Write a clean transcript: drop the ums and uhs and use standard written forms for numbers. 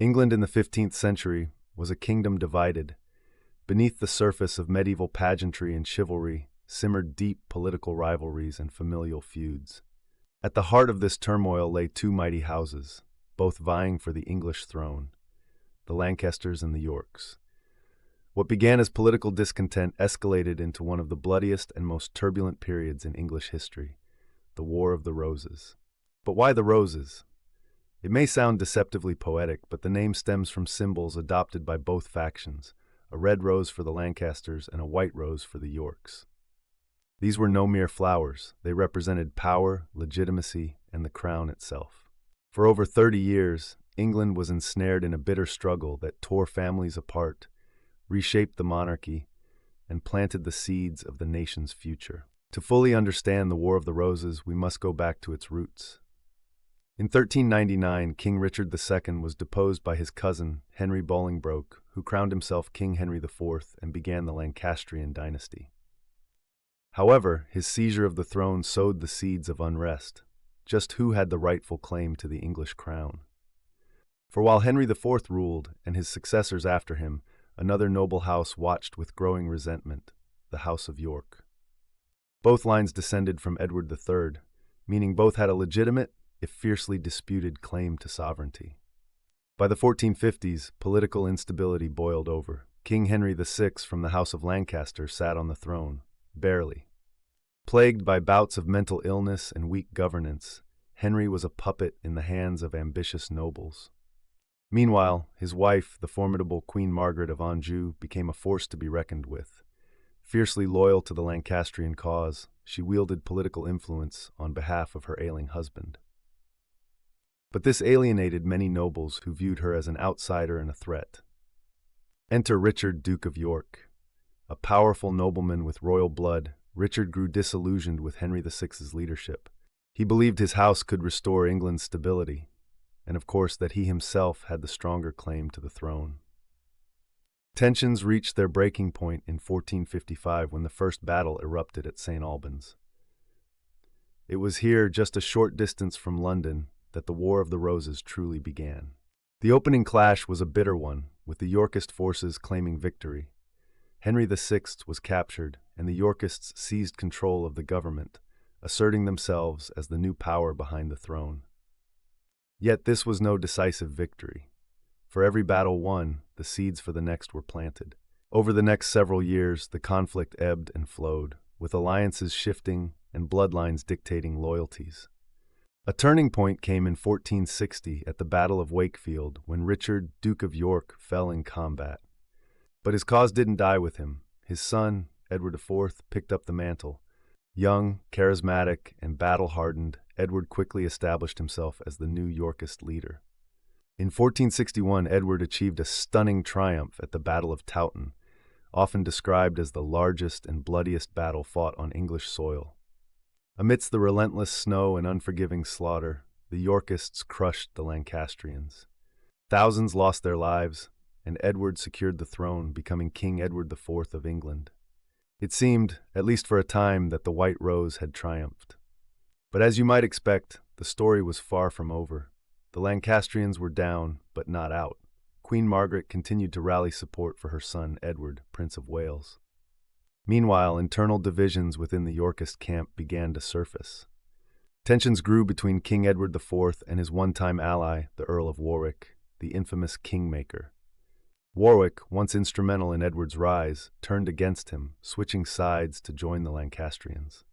England in the 15th century was a kingdom divided. Beneath the surface of medieval pageantry and chivalry simmered deep political rivalries and familial feuds. At the heart of this turmoil lay two mighty houses, both vying for the English throne, the Lancasters and the Yorks. What began as political discontent escalated into one of the bloodiest and most turbulent periods in English history, the War of the Roses. But why the roses? It may sound deceptively poetic, but the name stems from symbols adopted by both factions, a red rose for the Lancasters and a white rose for the Yorks. These were no mere flowers. They represented power, legitimacy, and the crown itself. For over 30 years, England was ensnared in a bitter struggle that tore families apart, reshaped the monarchy, and planted the seeds of the nation's future. To fully understand the War of the Roses, we must go back to its roots. In 1399, King Richard II was deposed by his cousin, Henry Bolingbroke, who crowned himself King Henry IV and began the Lancastrian dynasty. However, his seizure of the throne sowed the seeds of unrest. Just who had the rightful claim to the English crown? For while Henry IV ruled, and his successors after him, another noble house watched with growing resentment, the House of York. Both lines descended from Edward III, meaning both had a legitimate, if fiercely disputed, claim to sovereignty. By the 1450s, political instability boiled over. King Henry VI from the House of Lancaster sat on the throne, barely. Plagued by bouts of mental illness and weak governance, Henry was a puppet in the hands of ambitious nobles. Meanwhile, his wife, the formidable Queen Margaret of Anjou, became a force to be reckoned with. Fiercely loyal to the Lancastrian cause, she wielded political influence on behalf of her ailing husband. But this alienated many nobles who viewed her as an outsider and a threat. Enter Richard, Duke of York. A powerful nobleman with royal blood, Richard grew disillusioned with Henry VI's leadership. He believed his house could restore England's stability, and of course that he himself had the stronger claim to the throne. Tensions reached their breaking point in 1455 when the first battle erupted at St. Albans. It was here, just a short distance from London, that the War of the Roses truly began. The opening clash was a bitter one, with the Yorkist forces claiming victory. Henry VI was captured, and the Yorkists seized control of the government, asserting themselves as the new power behind the throne. Yet this was no decisive victory. For every battle won, the seeds for the next were planted. Over the next several years, the conflict ebbed and flowed, with alliances shifting and bloodlines dictating loyalties. A turning point came in 1460 at the Battle of Wakefield, when Richard, Duke of York, fell in combat. But his cause didn't die with him. His son, Edward IV, picked up the mantle. Young, charismatic, and battle-hardened, Edward quickly established himself as the new Yorkist leader. In 1461, Edward achieved a stunning triumph at the Battle of Towton, often described as the largest and bloodiest battle fought on English soil. Amidst the relentless snow and unforgiving slaughter, the Yorkists crushed the Lancastrians. Thousands lost their lives, and Edward secured the throne, becoming King Edward IV of England. It seemed, at least for a time, that the White Rose had triumphed. But as you might expect, the story was far from over. The Lancastrians were down, but not out. Queen Margaret continued to rally support for her son Edward, Prince of Wales. Meanwhile, internal divisions within the Yorkist camp began to surface. Tensions grew between King Edward IV and his one-time ally, the Earl of Warwick, the infamous Kingmaker. Warwick, once instrumental in Edward's rise, turned against him, switching sides to join the Lancastrians.